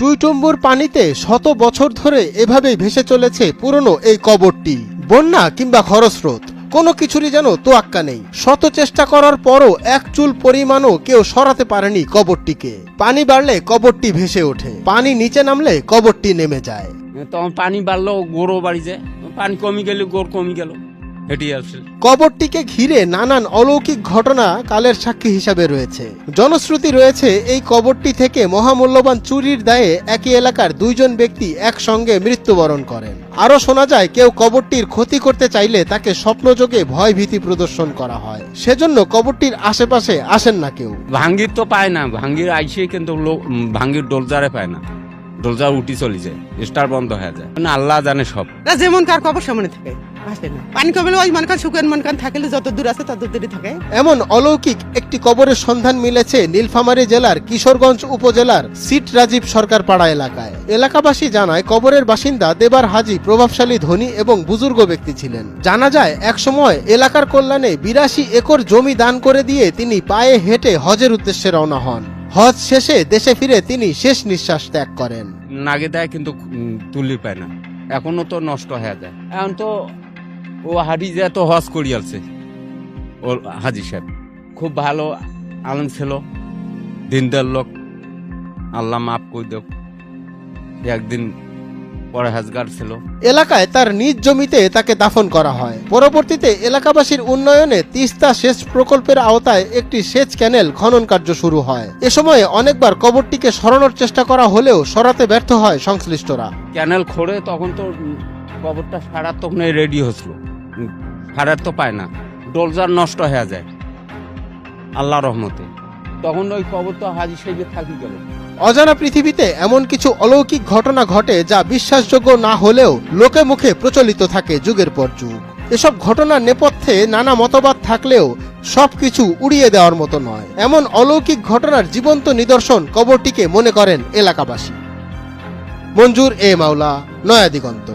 টুইটুম্বুর পানিতে শত বছর ধরে এভাবেই ভেসে চলেছে পুরনো এই কবরটি। বন্যা কিংবা খরস্রোত কোনো কিছুরই যেন তোয়াক্কা নেই। শত চেষ্টা করার পরও এক চুল পরিমাণও কেউ সরাতে পারেনি কবরটিকে। পানি বাড়লে কবরটি ভেসে ওঠে, পানি নিচে নামলে কবরটি নেমে যায়। তখন পানি বাড়লো গোড়ও বাড়ি যায়, পানি কমে গেলে গোড় কমে গেল, এটি আসলে। কবরটিকে ঘিরে নানান অলৌকিক ঘটনা কালের সাক্ষী হিসাবে রয়েছে। জনশ্রুতি রয়েছে এই কবরটি থেকে মহামূল্যবান চুরির দায়ে একই এলাকার দুইজন ব্যক্তি একসঙ্গে মৃত্যুবরণ করেন। আরো শোনা যায় কেউ কবরটির ক্ষতি করতে চাইলে তাকে স্বপ্নযোগে ভয় ভীতি প্রদর্শন করা হয়, সেজন্য কবরটির আশেপাশে আসেন না কেউ। ভাঙ্গির তো পায় না, ভাঙ্গির আইসে কিন্তু ভাঙ্গির ডোলজারে পায় না, ডোলজার উঠি চলে যায়, স্টার বন্ধ হয়ে যায়। আল্লাহ জানে সব। যেমন কার কবর সামনে থাকে পানি কমলে ওই মনকান শুকান মনকান থাকলে যত দূর আছে তত দূরে থাকে। এমন অলৌকিক একটি কবরের সন্ধান মিলেছে নীলফামারী জেলার কিশোরগঞ্জ উপজেলার সিট রাজীব সরকার পাড়া এলাকায়। এলাকাবাসী জানায় কবরের বাসিন্দা দেবার হাজী প্রভাবশালী ধনী এবং বুজুর্গ ব্যক্তি ছিলেন। জানা যায় একসময় এলাকার কল্যাণে 82 একর জমি দান করে দিয়ে তিনি পায়ে হেঁটে হজের উদ্দেশ্যে রওনা হন। হজ শেষে দেশে ফিরে তিনি শেষ নিঃশ্বাস ত্যাগ করেন। নাগে দেয় কিন্তু তুলি পায় না, এখনো তো নষ্ট হয়ে যায়। এখন তো ও হাজি যে তো হজ করিয়ালছে, ও হাজি সাহেব খুব ভালো আলেম ছিল, দিনদার লোক, আল্লাহ মাফ করে দেব। একদিন পরে হাজগার ছিল। এলাকায় তার নিজ জমিতে তাকে দাফন করা হয়। পরবর্তীতে এলাকাবাসীর উন্নয়নে তিস্তা সেচ প্রকল্পের আওতায় একটি সেচ ক্যানেল খনন কার্য শুরু হয়। এ সময়ে অনেকবার কবরটিকে সরানোর চেষ্টা করা হলেও সরাতে ব্যর্থ হয় সংশ্লিষ্টরা। ক্যানেল খোঁড়ে তখন তো কবরটা সারার তো রেডি হচ্ছিল, সারার তো পায় না, ডোলজার নষ্ট হয়ে যায় আল্লাহ রহমতে, তখন ওই কবর তো হাজি সাহেবের থাকি গেল। অজানা পৃথিবীতে এমন কিছু অলৌকিক ঘটনা ঘটে যা বিশ্বাসযোগ্য না হলেও লোকে মুখে প্রচলিত থাকে যুগের পর যুগ। এসব ঘটনার নেপথ্যে নানা মতবাদ থাকলেও সবকিছু উড়িয়ে দেওয়ার মতো নয়। এমন অলৌকিক ঘটনার জীবন্ত নিদর্শন কবরটিকে মনে করেন এলাকাবাসী। মঞ্জুর এ মাওলা, নয়া দিগন্ত।